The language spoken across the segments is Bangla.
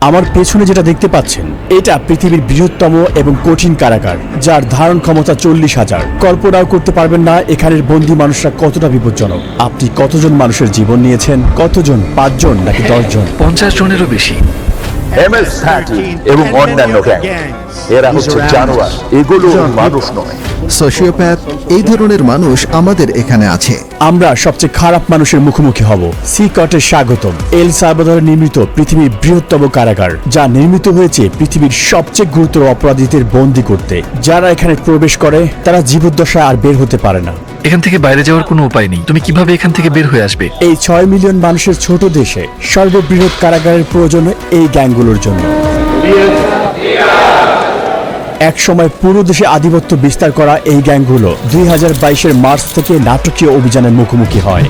আমার পেছনে যেটা দেখতে পাচ্ছেন এটা পৃথিবীর বৃহত্তম এবং কঠিন কারাগার, যার ধারণ ক্ষমতা 40,000। কল্পনাও করতে পারবেন না এখানের বন্দী মানুষরা কতটা বিপজ্জনক। আপনি কতজন মানুষের জীবন নিয়েছেন? কতজন? 5 জন নাকি 10 জন? 50 জনেরও বেশি। MS-13 এবং অন্যান্য গ্যাং, এরা হচ্ছে জানোয়ার, এগুলো মানুষ নয়। সোশিওপ্যাথ, এই ধরনের মানুষ আমাদের এখানে আছে। আমরা সবচেয়ে খারাপ মানুষের মুখোমুখি হব। সিকটের স্বাগতম। এল সালভাদরে নির্মিত পৃথিবীর বৃহত্তম কারাগার, যা নির্মিত হয়েছে পৃথিবীর সবচেয়ে গুরুতর অপরাধীদের বন্দী করতে। যারা এখানে প্রবেশ করে তারা জীবদ্দশায় আর বের হতে পারে না। এখান থেকে বাইরে যাওয়ার কোনো উপায় নেই। তুমি কিভাবে এখান থেকে বের হয়ে আসবে? এই 6 মিলিয়ন মানুষের ছোট দেশে সর্ববৃহৎ কারাগারের প্রয়োজন এই গ্যাংগুলোর জন্য। এক সময় পুরো দেশে আধিপত্য বিস্তার করা এই গ্যাংগুলো 2022-এর মার্চ থেকে নাটকীয় অভিযানের মুখোমুখি হয়।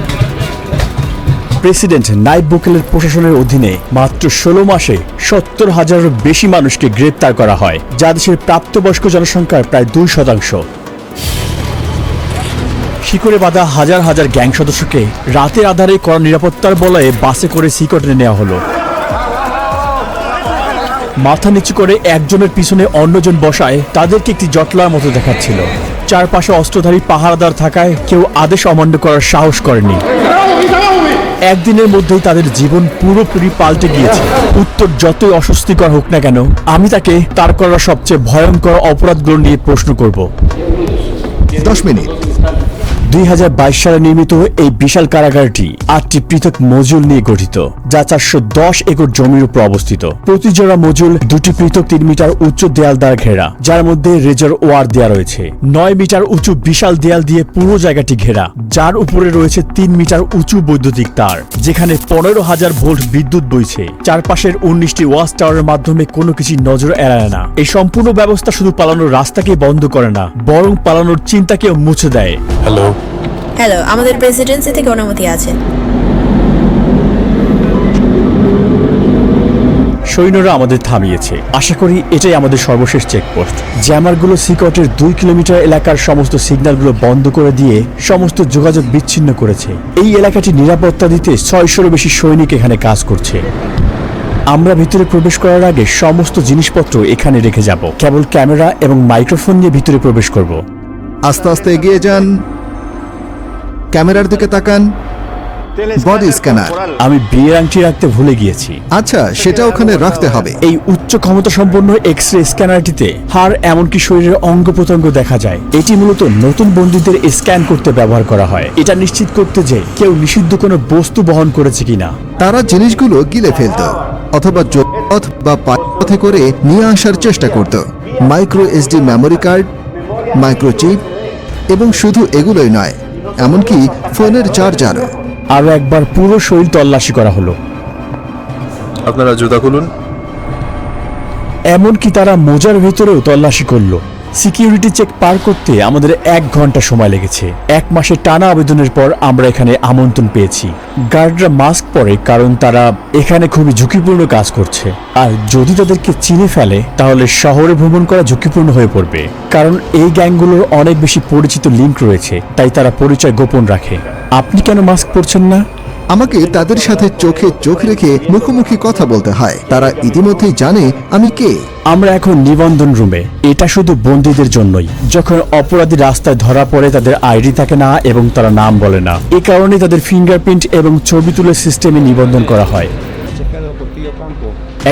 প্রেসিডেন্ট নাইব বুকেলের প্রশাসনের অধীনে মাত্র 16 মাসে 70,000-এরও বেশি মানুষকে গ্রেপ্তার করা হয়, যা দেশের প্রাপ্তবয়স্ক জনসংখ্যার প্রায় 2%। শিকড়ে বাঁধা হাজার হাজার গ্যাং সদস্যকে রাতের আধারে কড়া নিরাপত্তার বলয়ে বাসে করে সিকটে নেওয়া হলো। মাথা নিচু করে একজনের পিছনে অন্যজন বসায় তাদেরকে একটি জটলার মতো দেখাচ্ছিল। চারপাশে অস্ত্রধারী পাহারাদার থাকায় কেউ আদেশ অমান্য করার সাহস করেনি। একদিনের মধ্যেই তাদের জীবন পুরোপুরি পাল্টে গিয়েছে। উত্তর যতই অস্বস্তিকর হোক না কেন, আমি তাকে তার করা সবচেয়ে ভয়ঙ্কর অপরাধগুলো নিয়ে প্রশ্ন করব। 10 মিনিট। 2022 সালে নির্মিত এই বিশাল কারাগারটি 8টি পৃথক মজুল নিয়ে গঠিত, যা 410 একর জমির উপর অবস্থিত। প্রতি জোড়া মজুল 2টি পৃথক 3 মিটার উচ্চ দেয়াল দ্বারা ঘেরা, যার মধ্যে রেজার ওয়ার দেয়া রয়েছে। 9 মিটার উঁচু বিশাল দেয়াল দিয়ে পুরো জায়গাটি ঘেরা, যার উপরে রয়েছে 3 মিটার উঁচু বৈদ্যুতিক তার, যেখানে 15,000 ভোল্ট বিদ্যুৎ বইছে। চারপাশের 19টি ওয়াচ টাওয়ারের মাধ্যমে কোনো কিছু নজর এড়ায় না। এই সম্পূর্ণ ব্যবস্থা শুধু পালানোর রাস্তাকে বন্ধ করে না, বরং পালানোর চিন্তাকেও মুছে দেয়। হ্যালো, আমাদের প্রেসিডেন্সি থেকে অনুমতি আছে। সৈন্যরা আমাদের থামিয়েছে। আশা করি এটাই আমাদের সর্বশেষ চেকপোস্ট। জ্যামারগুলো সিকটের 2 কিলোমিটার এলাকার সমস্ত সিগন্যালগুলো বন্ধ করে দিয়ে সমস্ত যোগাযোগ বিচ্ছিন্ন করেছে। এই এলাকাটি নিরাপত্তা দিতে 600-এরও বেশি সৈনিক এখানে কাজ করছে। আমরা ভিতরে প্রবেশ করার আগে সমস্ত জিনিসপত্র এখানে রেখে যাব। কেবল ক্যামেরা এবং মাইক্রোফোন নিয়ে ভিতরে প্রবেশ করব। আস্তে আস্তে এগিয়ে যান, ক্যামেরার দিকে তাকান। Body scanner. আমি বিয়ের আংটি রাখতে ভুলে গিয়েছি। আচ্ছা, সেটা ওখানে রাখতে হবে। এই উচ্চ ক্ষমতা সম্পন্ন এক্স-রে স্ক্যানারটিতে হাড় এমনকি শরীরের অঙ্গ প্রত্যঙ্গ দেখা যায়। এটি মূলত নতুন বন্দীদের স্ক্যান করতে ব্যবহার করা হয়, এটা নিশ্চিত করতে যে কেউ নিষিদ্ধ কোনো বস্তু বহন করেছে কিনা। তারা জিনিসগুলো গিলে ফেলত অথবা জলপথ বা পথে করে নিয়ে আসার চেষ্টা করত। Micro SD memory card, microchip, এবং শুধু এগুলোই নয়, এমনকি ফোনের চার্জারও। আরো একবার পুরো শরীর তল্লাশি করা হলো। আপনারা জুতা খুলুন। এমনকি তারা মোজার ভেতরেও তল্লাশি করলো। সিকিউরিটি চেক পার করতে আমাদের 1 ঘন্টা সময় লেগেছে। 1 মাসের টানা আবেদনের পর আমরা এখানে আমন্ত্রণ পেয়েছি। গার্ডরা মাস্ক পরে, কারণ তারা এখানে খুবই ঝুঁকিপূর্ণ কাজ করছে। আর যদি তাদেরকে চিনে ফেলে তাহলে শহরে ভ্রমণ করা ঝুঁকিপূর্ণ হয়ে পড়বে, কারণ এই গ্যাংগুলোর অনেক বেশি পরিচিত লিঙ্ক রয়েছে, তাই তারা পরিচয় গোপন রাখে। আপনি কেন মাস্ক পরছেন না? আমাকে তাদের সাথে চোখে চোখ রেখে মুখোমুখি কথা বলতে হয়। তারা ইতিমধ্যেই জানে আমি কে। আমরা এখন নিবন্ধন রুমে। এটা শুধু বন্দীদের জন্যই। যখন অপরাধী রাস্তায় ধরা পড়ে তাদের আইডি থাকে না এবং তারা নাম বলে না, এ কারণে তাদের ফিঙ্গারপ্রিন্ট এবং ছবি তুলে সিস্টেমে নিবন্ধন করা হয়।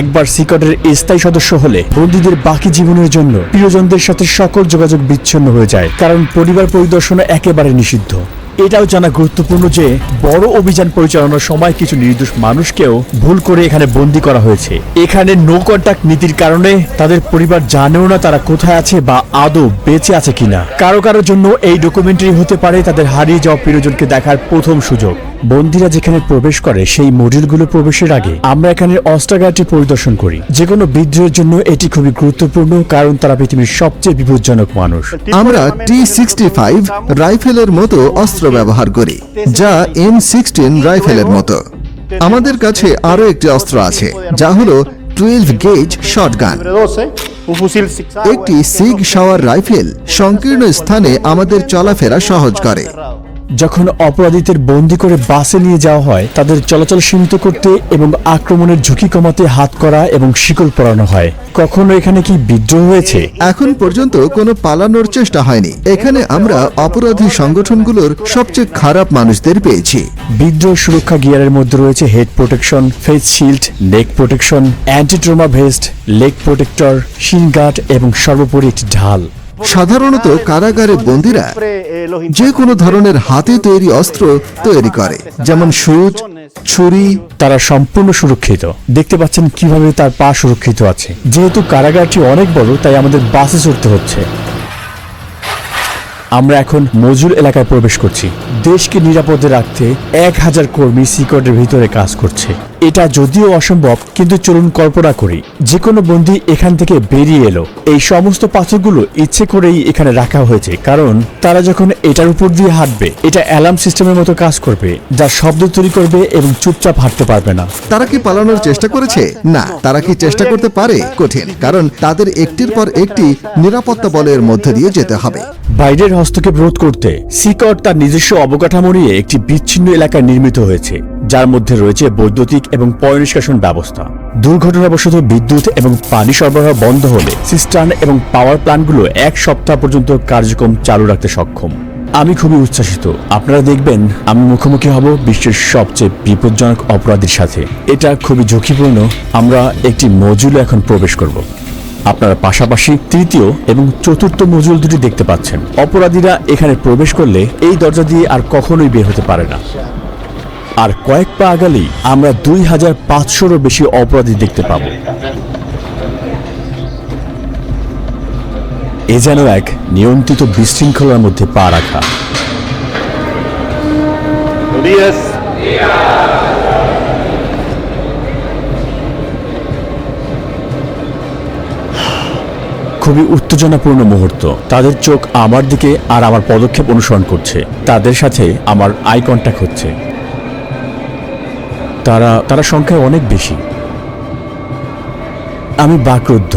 একবার সিকটের স্থায়ী সদস্য হলে বন্দীদের বাকি জীবনের জন্য প্রিয়জনদের সাথে সকল যোগাযোগ বিচ্ছিন্ন হয়ে যায়, কারণ পরিবার পরিদর্শন একেবারে নিষিদ্ধ। এটাও জানা গুরুত্বপূর্ণ যে বড় অভিযান পরিচালনার সময় কিছু নির্দোষ মানুষকেও ভুল করে এখানে বন্দী করা হয়েছে। এখানে নো কন্টাক্ট নীতির কারণে তাদের পরিবার জানেও না তারা কোথায় আছে বা আদৌ বেঁচে আছে কিনা। কারো কারোর জন্য এই ডকুমেন্টারি হতে পারে তাদের হারিয়ে যাওয়া প্রিয়জনকে দেখার প্রথম সুযোগ। বন্দীরা যেখানে প্রবেশ করে সেই মডিউলগুলো প্রবেশের আগে আমরা এখানে অস্ত্রাগারটি পরিদর্শন করি। যে কোনো বিদ্রোহের জন্য এটি খুবই গুরুত্বপূর্ণ, কারণ তারা পৃথিবীর সবচেয়ে বিপজ্জনক মানুষ। আমরা T65 রাইফেলের মতো অস্ত্র ব্যবহার করি, যা M16 রাইফেলের মতো। আমাদের কাছে আরো একটি অস্ত্র আছে, যা হলো 12 গেজ শটগান। একটি সিগ শাওয়ার রাইফেল সংকীর্ণ স্থানে আমাদের চলাফেরা সহজ করে। যখন অপরাধীদের বন্দি করে বাসে নিয়ে যাওয়া হয়, তাদের চলাচল সীমিত করতে এবং আক্রমণের ঝুঁকি কমাতে হাত করা এবং শিকল পরানো হয়। কখনো এখানে কি বিদ্রোহ হয়েছে? এখন পর্যন্ত কোনো পালানোর চেষ্টা হয়নি। এখানে আমরা অপরাধী সংগঠনগুলোর সবচেয়ে খারাপ মানুষদের পেয়েছি। বিদ্রোহ সুরক্ষা গিয়ারের মধ্যে রয়েছে head protection, face shield, neck protection, anti trauma vest, leg protector, shin guard এবং সর্বোপরি একটি ঢাল। সাধারণত কারাগারে বন্দীরা যে কোনো ধরনের হাতে তৈরি অস্ত্র তৈরি করে, যেমন সুচ, ছুরি। তারা সম্পূর্ণ সুরক্ষিত। দেখতে পাচ্ছেন কিভাবে তার পা সুরক্ষিত আছে। যেহেতু কারাগারটি অনেক বড়, তাই আমাদের বাসে চড়তে হচ্ছে। আমরা এখন মজুল এলাকায় প্রবেশ করছি। দেশকে নিরাপদে রাখতে 1000 কর্মী সিকটের ভিতরে কাজ করছে। এটা যদিও অসম্ভব, কিন্তু চলুন কল্পনা করি যে কোনো বন্দী এখান থেকে বেরিয়ে এলো। এই সমস্ত পাথরগুলো ইচ্ছে করেই এখানে রাখা হয়েছে, কারণ তারা যখন এটার উপর দিয়ে হাঁটবে, এটা অ্যালার্ম সিস্টেমের মতো কাজ করবে, যা শব্দ তৈরি করবে এবং চুপচাপ হাঁটতে পারবে না। তারা কি পালানোর চেষ্টা করেছে? না। তারা কি চেষ্টা করতে পারে? কঠিন, কারণ তাদের একটির পর একটি নিরাপত্তা বলয়ের মধ্যে দিয়ে যেতে হবে। বাইরের হস্তক্ষেপ রোধ করতে সিকট তার নিজস্ব অবকাঠামো নিয়ে একটি বিচ্ছিন্ন এলাকায় নির্মিত হয়েছে, যার মধ্যে রয়েছে বৈদ্যুতিক এবং পয়ঃনিষ্কাশন ব্যবস্থা। দুর্ঘটনাবশত বিদ্যুৎ এবং পানি সরবরাহ বন্ধ হলে সিস্টার্ন এবং পাওয়ার প্ল্যান্টগুলো 1 সপ্তাহ পর্যন্ত কার্যক্রম চালু রাখতে সক্ষম। আমি খুবই উচ্ছ্বাসিত। আপনারা দেখবেন আমি মুখোমুখি হব বিশ্বের সবচেয়ে বিপজ্জনক অপরাধীর সাথে। এটা খুবই ঝুঁকিপূর্ণ। আমরা একটি মজুলে এখন প্রবেশ করব। আপনারা পাশাপাশি তৃতীয় এবং চতুর্থ মজুল দুটি দেখতে পাচ্ছেন। অপরাধীরা এখানে প্রবেশ করলে এই দরজা দিয়ে আর কখনোই বের হতে পারে না। আর কয়েক পা আগালেই আমরা 2500-এরও বেশি অপরাধী দেখতে পাব। এ যেন এক নিয়ন্ত্রিত বিশৃঙ্খলার মধ্যে পা রাখা। খুবই উত্তেজনাপূর্ণ মুহূর্ত। তাদের চোখ আমার দিকে আর আমার পদক্ষেপ অনুসরণ করছে। তাদের সাথে আমার আই কন্ট্যাক্ট হচ্ছে। তারা সংখ্যায় অনেক বেশি। আমি বাকরুদ্ধ।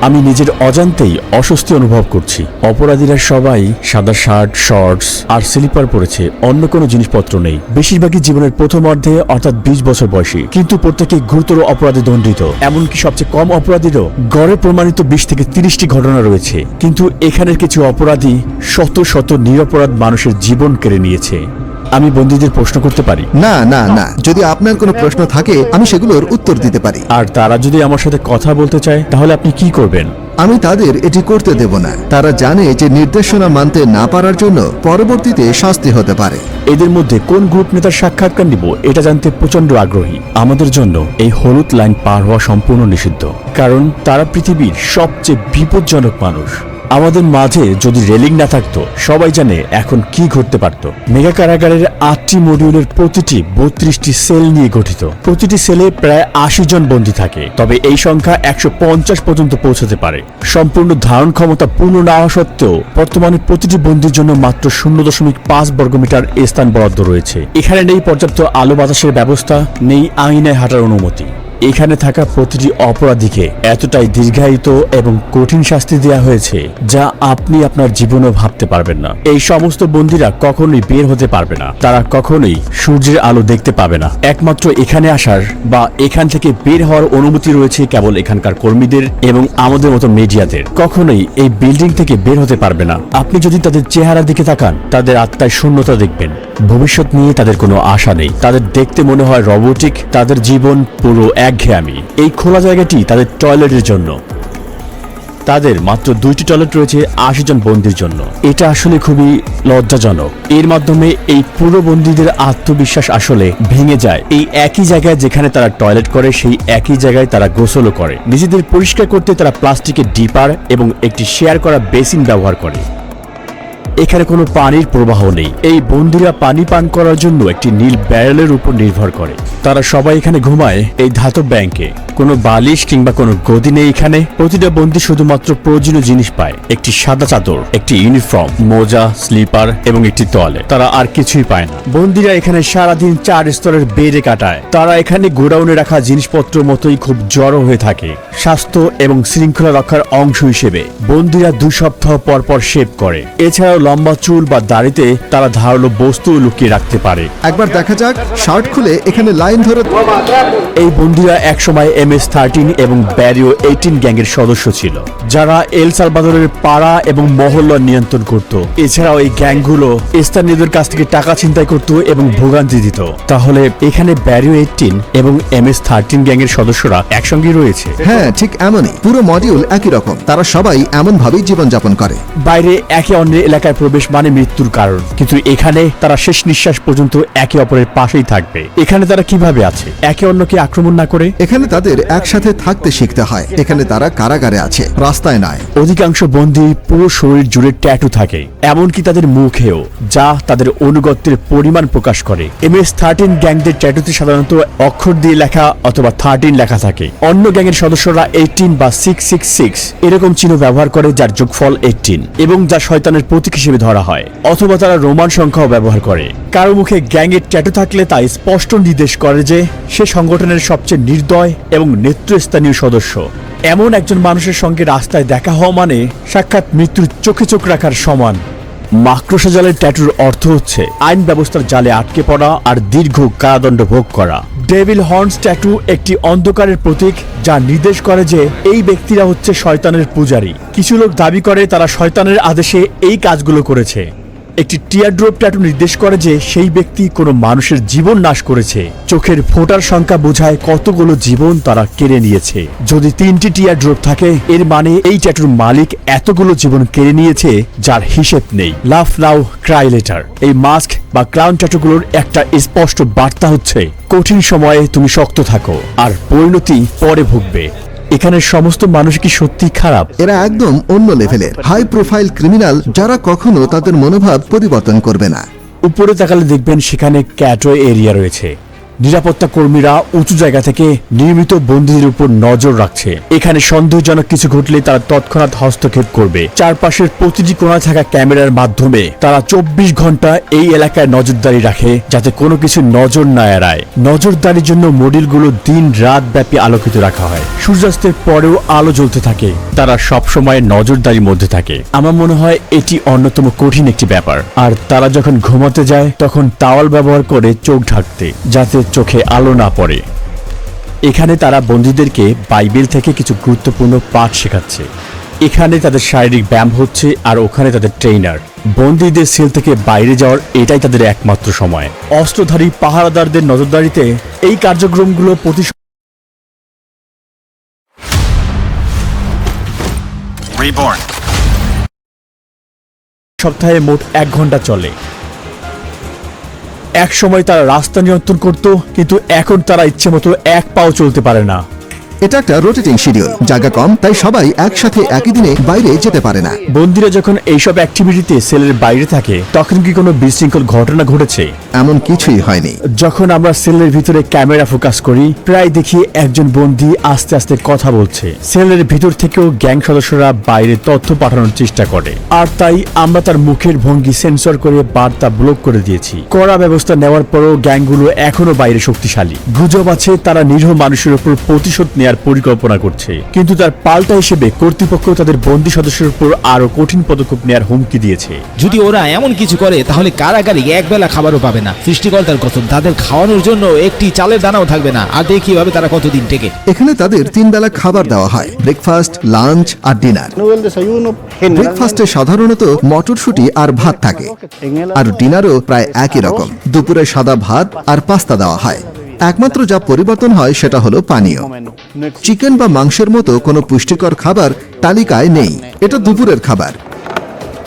আমি নিজের অজান্তেই অস্বস্তি অনুভব করছি। অপরাধীরা সবাই সাদা শার্ট, শর্টস আর স্লিপার পরেছে, অন্য কোনো জিনিসপত্র নেই। বেশিরভাগই জীবনের প্রথম অর্ধে, অর্থাৎ 20 বছর বয়সী, কিন্তু প্রত্যেকে গুরুতর অপরাধে দণ্ডিত। এমনকি সবচেয়ে কম অপরাধীরও গড়ে প্রমাণিত 20 থেকে 30টি ঘটনা রয়েছে। কিন্তু এখানের কিছু অপরাধী শত শত নিরপরাধ মানুষের জীবন কেড়ে নিয়েছে। আমি বন্দীদের প্রশ্ন করতে পারি? না না না, যদি আপনার কোনো প্রশ্ন থাকে আমি সেগুলোর উত্তর দিতে পারি। আর তারা যদি আমার সাথে কথা বলতে চায়, তাহলে আপনি কি করবেন? আমি তাদের এটি করতে দেব না। তারা জানে যে নির্দেশনা মানতে না পারার জন্য পরবর্তীতে শাস্তি হতে পারে। এদের মধ্যে কোন গ্রুপ নেতার সাক্ষাৎকার নিব এটা জানতে প্রচন্ড আগ্রহী। আমাদের জন্য এই হলুদ লাইন পার হওয়া সম্পূর্ণ নিষিদ্ধ, কারণ তারা পৃথিবীর সবচেয়ে বিপজ্জনক মানুষ। আমাদের মাঝে যদি রেলিং না থাকতো, সবাই জানে এখন কি ঘটতে পারত। মেগা কারাগারের 8টি মডিউলের প্রতিটি 32টি সেল নিয়ে গঠিত। প্রতিটি সেলে প্রায় 80 জন বন্দী থাকে, তবে এই সংখ্যা 150 পর্যন্ত পৌঁছাতে পারে। সম্পূর্ণ ধারণ ক্ষমতা পূর্ণ না হওয়া সত্ত্বেও বর্তমানে প্রতিটি বন্দীর জন্য মাত্র 0.5 বর্গমিটার স্থান বরাদ্দ রয়েছে। এখানে নেই পর্যাপ্ত আলো বাতাসের ব্যবস্থা, নেই আইনায় হাঁটার অনুমতি। এখানে থাকা প্রতিটি অপরাধীকে এতটাই দীর্ঘায়িত এবং কঠিন শাস্তি দেওয়া হয়েছে, যা আপনি আপনার জীবনেও ভাবতে পারবেন না। এই সমস্ত বন্দীরা কখনোই বের হতে পারবে না। তারা কখনোই সূর্যের আলো দেখতে পাবে না। একমাত্র এখানে আসার বা এখান থেকে বের হওয়ার অনুমতি রয়েছে কেবল এখানকার কর্মীদের এবং আমাদের মতো মিডিয়াদের। কখনোই এই বিল্ডিং থেকে বের হতে পারবে না। আপনি যদি তাদের চেহারার দিকে তাকান, তাদের আত্মায় শূন্যতা দেখবেন। ভবিষ্যৎ নিয়ে তাদের কোনো আশা নেই। তাদের দেখতে মনে হয় রোবটিক। তাদের জীবন পুরো একঘেয়েমি। এই খোলা জায়গাটি তাদের টয়লেটের জন্য। তাদের মাত্র 2টি টয়লেট রয়েছে 80 জন বন্দীর জন্য। এটা আসলে খুবই লজ্জাজনক। এর মাধ্যমে এই পুরো বন্দীদের আত্মবিশ্বাস আসলে ভেঙে যায়। এই একই জায়গায় যেখানে তারা টয়লেট করে, সেই একই জায়গায় তারা গোসলও করে। নিজেদের পরিষ্কার করতে তারা প্লাস্টিকের ডিপার এবং একটি শেয়ার করা বেসিন ব্যবহার করে। এখানে কোনো পানির প্রবাহ নেই। এই বন্দীরা পানি পান করার জন্য একটি নীল ব্যারেলের উপর নির্ভর করে। তারা সবাই এখানে ঘুমায় এই ধাতব ব্যাংকে। কোনো বালিশ কিংবা কোনো গদি নেই এখানে। প্রতিটা বন্দী শুধুমাত্র প্রয়োজনীয় জিনিস পায়: একটি সাদা চাদর, একটি ইউনিফর্ম, মোজা, স্লিপার এবং একটি টয়লেট। তারা আর কিছুই পায় না। বন্দীরা এখানে সারাদিন 4 স্তরের বেডে কাটায়। তারা এখানে গোডাউনে রাখা জিনিসপত্র মতোই খুব জড়ো হয়ে থাকে। স্বাস্থ্য এবং শৃঙ্খলা রক্ষার অংশ হিসেবে বন্দীরা 2 সপ্তাহ পর পর শেভ করে। এছাড়াও লম্বা চুল বা দাড়িতে তারা ধারালো বস্তু লুকিয়ে রাখতে পারে। একবার দেখা যাক, শার্ট খুলে এখানে লাইন ধরে। এই বন্দীরা একসময় MS-13 এবং ব্যারিও 18 গ্যাংয়ের সদস্য ছিল, যারা এল সালভাদোরের পাড়া এবং মহল্লা নিয়ন্ত্রণ করত। এছাড়াও এই গ্যাংগুলো স্থানীয়দের কাছ থেকে টাকা ছিনতাই করত এবং ভোগান্তি দিত। তাহলে এখানে ব্যারিও 18 এবং MS-13 গ্যাংয়ের সদস্যরা একসঙ্গে রয়েছে। হ্যাঁ, ঠিক এমনই। পুরো মডিউল একই রকম। তারা সবাই এমন ভাবেই জীবনযাপন করে। বাইরে একে অন্যের এলাকায় প্রবেশ মানে মৃত্যুর কারণ, কিন্তু এখানে তারা শেষ নিঃশ্বাস পর্যন্ত একে অপরের পাশেই থাকবে। এখানে তারা কিভাবে আছে একে অন্যকে আক্রমণ না করে? এখানে তাদের একসাথে থাকতে শিখতে হয়। এখানে তারা কারাগারে আছে, রাস্তায় নয়। অধিকাংশ বন্দী পুরো শরীর জুড়ে ট্যাটু থাকে, এমনকি তাদের মুখেও, যা তাদের অনুগত্যের পরিমাণ প্রকাশ করে। MS-13 গ্যাংদের ট্যাটুতে সাধারণত অক্ষর দিয়ে লেখা অথবা 13 লেখা থাকে। অন্য গ্যাংয়ের সদস্যরা 18 বা 666 এরকম চিহ্ন ব্যবহার করে, যার যোগফল 18 এবং যা শয়তানের প্রতীক হিসেবে ধরা হয়। অথবা তারা রোমান সংখ্যাও ব্যবহার করে। কারো মুখে গ্যাংয়ের ট্যাটু থাকলে তা স্পষ্ট নির্দেশ করে যে সে সংগঠনের সবচেয়ে নির্দয় এবং নেতৃস্থানীয় সদস্য। এমন একজন মানুষের সঙ্গে রাস্তায় দেখা হওয়া মানে সাক্ষাৎ মৃত্যুর চোখে চোখ রাখার সমান। মাকড়সা জালের ট্যাটুর অর্থ হচ্ছে আইন ব্যবস্থার জালে আটকে পড়া আর দীর্ঘ কারাদণ্ড ভোগ করা। ডেভিল হর্নস ট্যাটু একটি অন্ধকারের প্রতীক, যা নির্দেশ করে যে এই ব্যক্তিরা হচ্ছে শয়তানের পূজারী। কিছু লোক দাবি করে তারা শয়তানের আদেশে এই কাজগুলো করেছে। একটি টিয়ারড্রপ ট্যাটু নির্দেশ করে যে সেই ব্যক্তি কোনো মানুষের জীবন নাশ করেছে। চোখের ফোঁটার সংখ্যা বোঝায় কতগুলো জীবন তারা কেড়ে নিয়েছে। যদি 3টি টিয়ারড্রপ থাকে, এর মানে এই ট্যাটুর মালিক এতগুলো জীবন কেড়ে নিয়েছে যার হিসেব নেই। লাভ নাও ক্রাই লেটার, এই মাস্ক বা ক্রাউন ট্যাটুগুলোর একটা স্পষ্ট বার্তা হচ্ছে কঠিন সময়ে তুমি শক্ত থাকো, আর পরিণতি পরে ভুগবে। এখানের সমস্ত মানুষ কি সত্যি খারাপ? এরা একদম অন্য লেভেলের হাই প্রোফাইল ক্রিমিনাল, যারা কখনো তাদের মনোভাব পরিবর্তন করবে না। উপরে তাকালে দেখবেন সেখানে ক্যাটওয়ে এরিয়া রয়েছে। নিরাপত্তা কর্মীরা উঁচু জায়গা থেকে নিয়মিত বন্দীদের উপর নজর রাখছে। এখানে সন্দেহজনক কিছু ঘটলে তারা তৎক্ষণাৎ হস্তক্ষেপ করবে। চারপাশের প্রতিটি কোণায় থাকা ক্যামেরার মাধ্যমে তারা 24 ঘন্টা এই এলাকায় নজরদারি রাখে, যাতে কোনো কিছু নজর না এড়ায়। নজরদারির জন্য মডিউলগুলো দিন রাত ব্যাপী আলোকিত রাখা হয়। সূর্যাস্তের পরেও আলো জ্বলতে থাকে। তারা সবসময় নজরদারির মধ্যে থাকে। আমার মনে হয় এটি অন্যতম কঠিন একটি ব্যাপার। আর তারা যখন ঘুমাতে যায় তখন তাওয়াল ব্যবহার করে চোখ ঢাকতে, যাতে চোখে আলো না পড়ে। এখানে তারা বন্দীদেরকে বাইবেল থেকে কিছু গুরুত্বপূর্ণ পাঠ শেখাচ্ছে। এখানে তাদের শারীরিক ব্যায়াম হচ্ছে, আর ওখানে তাদের ট্রেইনার। বন্দীদের সেল থেকে বাইরে যাওয়ার এটাই তাদের একমাত্র সময়। অস্ত্রধারী পাহারাদারদের নজরদারিতে এই কার্যক্রমগুলো প্রতি সপ্তাহে মোট 1 ঘন্টা চলে। এক সময় তারা রাস্তা নিয়ন্ত্রণ করত, কিন্তু এখন তারা ইচ্ছে মতো এক পাও চলতে পারে না। এটা একটা রোটেটিং শিডিউল, জায়গা কম, তাই সবাই একসাথে একই দিনে বাইরে যেতে পারে না। বন্দীরা যখন এইসব অ্যাক্টিভিটিতে সেলের বাইরে থাকে, তখন কি কোনো বিশৃঙ্খল ঘটনা ঘটেছে? এমন কিছুই হয়নি। যখন আমরা সেলের ভিতরে ক্যামেরা ফোকাস করি, প্রায় দেখি একজন বন্দী আস্তে আস্তে কথা বলছে। সেলের ভিতর থেকেও গ্যাং সদস্যরা বাইরে তথ্য পাঠানোর চেষ্টা করে, আর তাই আমরা তার মুখের ভঙ্গি সেন্সর করে বার্তা ব্লক করে দিয়েছি। কড়া ব্যবস্থা নেওয়ার পরও গ্যাংগুলো এখনো বাইরে শক্তিশালী। গুজব আছে তারা নিরীহ মানুষের উপর প্রতিশোধ নেওয়ার পরিকল্পনা করছে, কিন্তু তার পাল্টা হিসেবে কর্তৃপক্ষ তাদের বন্দী সদস্যের উপর আরো কঠিন পদক্ষেপ নেওয়ার হুমকি দিয়েছে। যদি ওরা এমন কিছু করে, তাহলে কারাগারে একবেলা খাবারও পাবে না। সৃষ্টিকর্তার কসম, তাদের খাওয়ানোর জন্য একটি চালের দানাও থাকবে না। আর দেখি ভাবে তারা কতদিন টেকে। এখানে তাদের 3 বেলা খাবার দেওয়া হয়, ব্রেকফাস্ট, লাঞ্চ আর ডিনার। ব্রেকফাস্টে সাধারণত মটরশুঁটি আর ভাত থাকে, আর ডিনারও প্রায় একই রকম। দুপুরে সাদা ভাত আর পাস্তা দেওয়া হয়। একমাত্র যা পরিবর্তন হয় সেটা হলো পানীয়। চিকেন বা মাংসের মতো কোনো পুষ্টিকর খাবার তালিকায় নেই। এটা দুপুরের খাবার।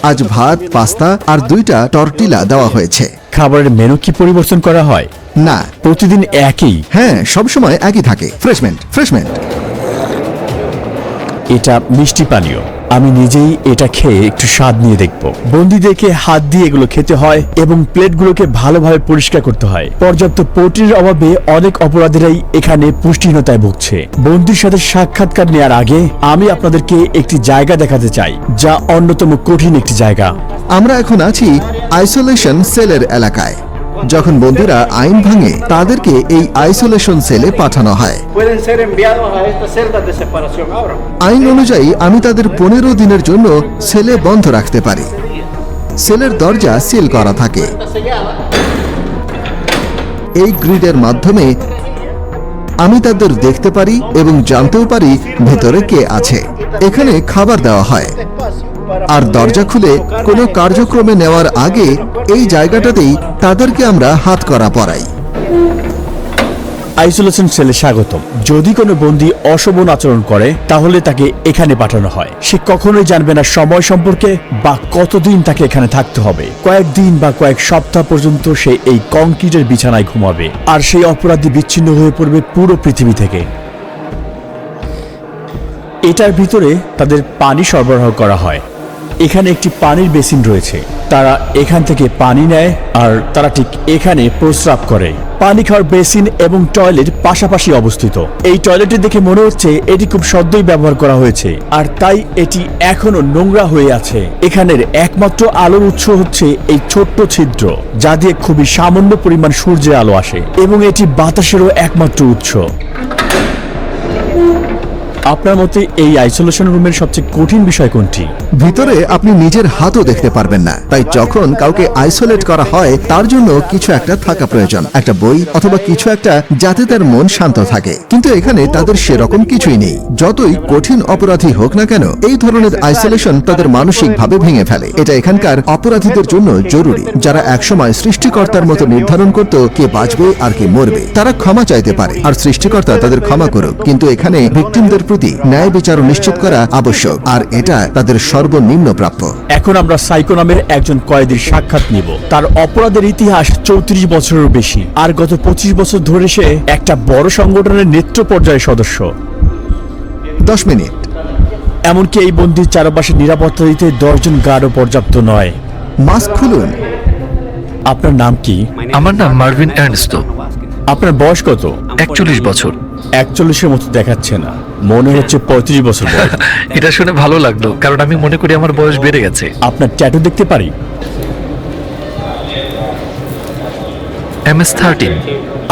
আজ ভাত, পাস্তা আর 2টা টর্টিলা দেওয়া হয়েছে। খাবারের মেনু কি পরিবর্তন করা হয়? না, প্রতিদিন একই। হ্যাঁ, সবসময় একই থাকে। ফ্রেশমেন্ট। এটা মিষ্টি পানীয়। আমি নিজেই এটা খেয়ে একটু স্বাদ নিয়ে দেখব। বন্দীদেরকে হাত দিয়ে এগুলো খেতে হয় এবং প্লেটগুলোকে ভালোভাবে পরিষ্কার করতে হয়। পর্যাপ্ত প্রোটিনের অভাবে অনেক অপরাধীরাই এখানে পুষ্টিহীনতায় ভুগছে। বন্দীর সাথে সাক্ষাৎকার নেওয়ার আগে আমি আপনাদেরকে একটি জায়গা দেখাতে চাই, যা অন্যতম কঠিন একটি জায়গা। আমরা এখন আছি আইসোলেশন সেলের এলাকায়। যখন বন্দীরা আইন ভাঙে, তাদেরকে এই আইসোলেশন সেলে পাঠানো হয়। আইন অনুযায়ী আমি তাদের 15 দিনের জন্য সেলে বন্ধ রাখতে পারি। সেলের দরজা সিল করা থাকে। এই গ্রিডের মাধ্যমে আমি তাদের দেখতে পারি এবং জানতেও পারি ভেতরে কে আছে। এখানে খাবার দেওয়া হয় আর দরজা খুলে কোনো কার্যক্রমে নেওয়ার আগে এই জায়গাটাতেই তাদেরকে আমরা হাতকড়া পরাই। আইসোলেশন সেলে স্বাগতম। যদি কোনো বন্দী অশোভন আচরণ করে তাহলে তাকে এখানে পাঠানো হয়। সে কখনোই জানবে না সময় সম্পর্কে বা কতদিন তাকে এখানে থাকতে হবে। কয়েকদিন বা কয়েক সপ্তাহ পর্যন্ত সে এই কংক্রিটের বিছানায় ঘুমাবে আর সেই অপরাধী বিচ্ছিন্ন হয়ে পড়বে পুরো পৃথিবী থেকে। এটার ভিতরে তাদের পানি সরবরাহ করা হয়। এখানে একটি পানির বেসিন রয়েছে। তারা এখান থেকে পানি নেয় আর তারা ঠিক এখানে প্রস্রাব করে। পানি খাওয়ার বেসিন এবং টয়লেট পাশাপাশি অবস্থিত। এই টয়লেটটি দেখে মনে হচ্ছে এটি খুব সদ্যই ব্যবহার করা হয়েছে আর তাই এটি এখনো নোংরা হয়ে আছে। এখানের একমাত্র আলোর উৎস হচ্ছে এই ছোট্ট ছিদ্র, যা দিয়ে খুবই সামান্য পরিমাণ সূর্যের আলো আসে এবং এটি বাতাসেরও একমাত্র উৎস। আপনার মতে এই আইসোলেশন রুমের সবচেয়ে কঠিন বিষয় কোনটি? ভিতরে আপনি নিজের হাতও দেখতে পারবেন না, তাই যখন কাউকে আইসোলেট করা হয় তার জন্য কিছু একটা থাকা প্রয়োজন, একটা বই অথবা কিছু একটা, যাতে তার মন শান্ত থাকে। কিন্তু এখানে তাদের সেরকম কিছুই নেই। যতই কঠিন অপরাধী হোক না কেন, এই ধরনের আইসোলেশন তাদের মানসিকভাবে ভেঙে ফেলে। এটা এখানকার অপরাধীদের জন্য জরুরি, যারা একসময় সৃষ্টিকর্তার মতো নির্ধারণ করত কে বাঁচবে আর কে মরবে। তারা ক্ষমা চাইতে পারে আর সৃষ্টিকর্তা তাদের ক্ষমা করুক, কিন্তু এখানে ভিকটিমদের প্রতি ন্যায় বিচার নিশ্চিত করা আবশ্যক আর এটা তাদের সর্বনিম্ন প্রাপ্য। এখন আমরা সাইকো নামের একজন কয়েদির সাক্ষাৎ নিব। তার অপরাধের ইতিহাস 34 বছরেরও বেশি আর গত 25 বছর ধরে সে একটা বড় সংগঠনের নেতৃত্ব পর্যায়ের সদস্য। 10 মিনিট। এমনকি এই বন্দির চারপাশে নিরাপত্তা দিতে 10 জন গার্ডও পর্যাপ্ত নয়। মাস্ক খুলুন। আপনার নাম কি? আমার নাম মার্ভিন এর্নস্টো। আপনার বয়স কত? 41 বছর। 41-এর মতো দেখাচ্ছে না, মনে হচ্ছে 35 বছর বয়স। এটা শুনে ভালো লাগলো, কারণ আমি মনে করি আমার বয়স বেড়ে গেছে। আপনার ট্যাটু দেখতে পারি? MS-13।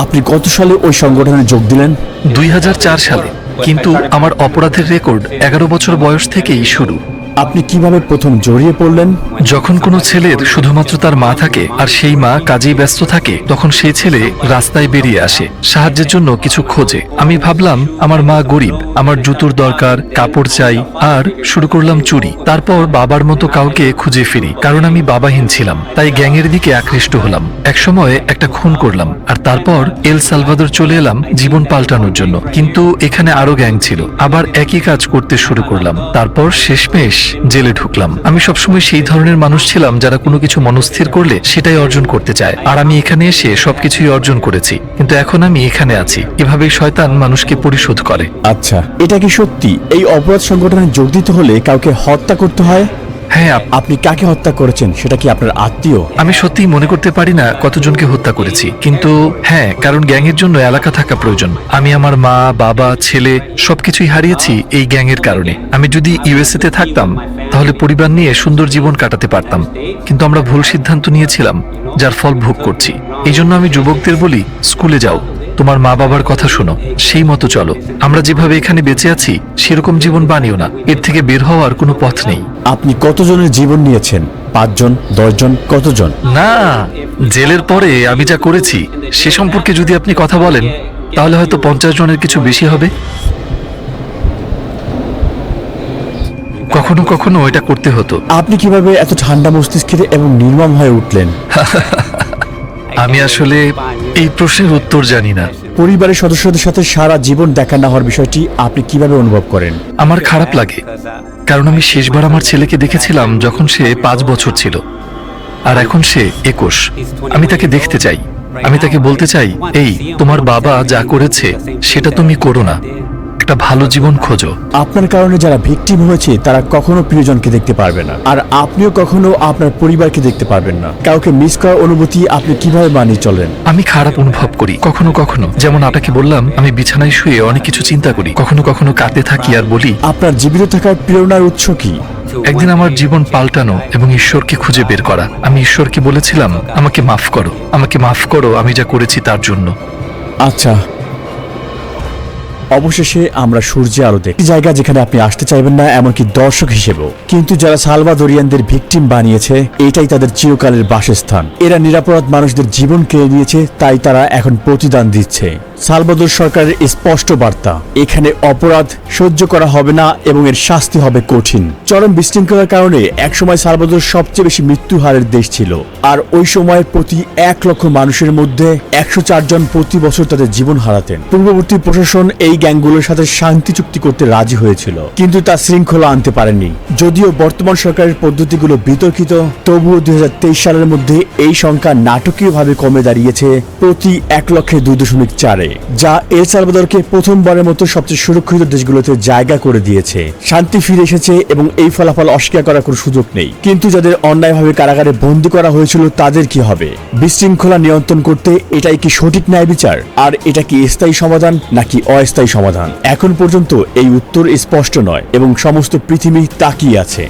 আপনি কত সালে ওই সংগঠনে যোগ দিলেন? 2004 সালে, কিন্তু আমার অপরাধের রেকর্ড 11 বছর বয়স থেকেই শুরু। আপনি কিভাবে প্রথম জড়িয়ে পড়লেন? যখন কোনো ছেলের শুধুমাত্র তার মা থাকে আর সেই মা কাজেই ব্যস্ত থাকে, তখন সেই ছেলে রাস্তায় বেরিয়ে আসে সাহায্যের জন্য কিছু খোঁজে। আমি ভাবলাম আমার মা গরিব, আমার জুতোর দরকার, কাপড় চাই, আর শুরু করলাম চুরি। তারপর বাবার মতো কাউকে খুঁজে ফিরি, কারণ আমি বাবাহীন ছিলাম, তাই গ্যাংয়ের দিকে আকৃষ্ট হলাম। একসময় একটা খুন করলাম আর তারপর এল সালভাদর চলে এলাম জীবন পাল্টানোর জন্য। কিন্তু এখানে আরো গ্যাং ছিল, আবার একই কাজ করতে শুরু করলাম। তারপর শেষমেশ জেলে ঢুকলাম। আমি সবসময় সেই ধরনের মানুষ ছিলাম যারা কোনো কিছু মনস্থির করলে সেটাই অর্জন করতে চায়, আর আমি এখানে এসে সবকিছুই অর্জন করেছি। কিন্তু এখন আমি এখানে আছি। এভাবেই শয়তান মানুষকে পরিশোধ করে। আচ্ছা, এটা কি সত্যি এই অপরাধ সংগঠনে যোগ দিতে হলে কাউকে হত্যা করতে হয়? হ্যাঁ। আপনি কাকে হত্যা করেছেন? সেটা কি আপনার আত্মীয়? আমি সত্যিই মনে করতে পারি না কতজনকে হত্যা করেছি, কিন্তু হ্যাঁ, কারণ গ্যাংয়ের জন্য এলাকা থাকা প্রয়োজন। আমি আমার মা, বাবা, ছেলে সবকিছুই হারিয়েছি এই গ্যাংয়ের কারণে। আমি যদি USA তে থাকতাম তাহলে পরিবার নিয়ে সুন্দর জীবন কাটাতে পারতাম, কিন্তু আমরা ভুল সিদ্ধান্ত নিয়েছিলাম, যার ফল ভোগ করছি। এই জন্য আমি যুবকদের বলি, স্কুলে যাও, তোমার মা বাবার কথা শোনো, সেই মতো চলো। আমরা যেভাবে এখানে বেঁচে আছি সেরকম জীবন বানিও না, এর থেকে বের হওয়ার কোনো পথ নেই। আপনি কতজনের জীবন নিয়েছেন? 5 জন, 10 জন, কতজন? না, জেলের পরে আমি যা করেছি সে সম্পর্কে যদি আপনি কথা বলেন তাহলে হয়তো 50 জনের কিছু বেশি হবে। কখনো কখনো এটা করতে হতো। আপনি কিভাবে এত ঠান্ডা মস্তিষ্কের এবং নির্মম হয়ে উঠলেন? আমি আসলে এই প্রশ্নের উত্তর জানি না। পরিবারের সদস্যদের সাথে সারা জীবন দেখা না হওয়ার বিষয়টি আপনি কিভাবে অনুভব করেন? আমার খারাপ লাগে, কারণ আমি শেষবার আমার ছেলেকে দেখেছিলাম যখন সে 5 বছর ছিল, আর এখন সে 21। আমি তাকে দেখতে চাই, আমি তাকে বলতে চাই, এই তোমার বাবা যা করেছে সেটা তুমি করো না, একটা ভালো জীবন খোঁজো। আপনার কারণে যারা ভিকটিম হয়েছে তারা কখনো প্রিয়জনকে দেখতে পারবে না, আর আপনিও কখনো আপনার পরিবারকে দেখতে পারবেন না। কাউকে মিস করার অনুভূতি আপনি কিভাবে মানিয়ে চলেন? আমি খারাপ অনুভব করি কখনো কখনো, যেমন আপনাকে বললাম আমি বিছানায় শুয়ে অনেক কিছু চিন্তা করি, কখনো কখনো কাঁদতে থাকি আর বলি, আপনার জীবিত থাকার প্রেরণার উৎস কি? একদিন আমার জীবন পাল্টানো এবং ঈশ্বরকে খুঁজে বের করা। আমি ঈশ্বরকে বলেছিলাম, আমাকে মাফ করো, আমাকে মাফ করো আমি যা করেছি তার জন্য। আচ্ছা, অবশেষে আমরা সূর্যে আলো দেখি, জায়গা যেখানে আপনি আসতে চাইবেন না এমনকি দর্শক হিসেবেও। কিন্তু যারা সালভাদোরিয়ানদের ভিকটিম বানিয়েছে, এটাই তাদের চিরকালের বাসস্থান। এরা নিরাপরাধ মানুষদের জীবন কেড়ে নিয়েছে, তাই তারা এখন প্রতিদান দিচ্ছে। সালভাদোর সরকারের স্পষ্ট বার্তা, এখানে অপরাধ সহ্য করা হবে না এবং এর শাস্তি হবে কঠিন। চরম বিশৃঙ্খলার কারণে একসময় সালভাদোর সবচেয়ে বেশি মৃত্যু হারের দেশ ছিল, আর ওই সময় প্রতি 1 লক্ষ মানুষের মধ্যে 104 জন প্রতি বছর তাদের জীবন হারাতেন। পূর্ববর্তী প্রশাসন এই গ্যাংগুলোর সাথে শান্তি চুক্তি করতে রাজি হয়েছিল, কিন্তু তা শৃঙ্খলা আনতে পারেনি। যদিও বর্তমান সরকারের পদ্ধতিগুলো বিতর্কিত, তবুও 2023 সালের মধ্যে এই সংখ্যা নাটকীয়ভাবে কমে দাঁড়িয়েছে প্রতি 1 লক্ষে 2.4, যা এল সালভাদরকে প্রথমবারের মতো সবচেয়ে সুরক্ষিত দেশগুলোতে জায়গা করে দিয়েছে। শান্তি ফিরে এসেছে এবং এই ফলাফল অস্বীকার করার কোনো সুযোগ নেই। কিন্তু যাদের অন্যায়ভাবে কারাগারে বন্দী করা হয়েছিল তাদের কি হবে? বিশৃঙ্খলা নিয়ন্ত্রণ করতে এটাই কি সঠিক ন্যায় বিচার? আর এটা কি স্থায়ী সমাধান নাকি অস্থায়ী সমাধান? এখন পর্যন্ত এই উত্তর স্পষ্ট নয় এবং সমস্ত পৃথিবী তাকিয়ে আছে।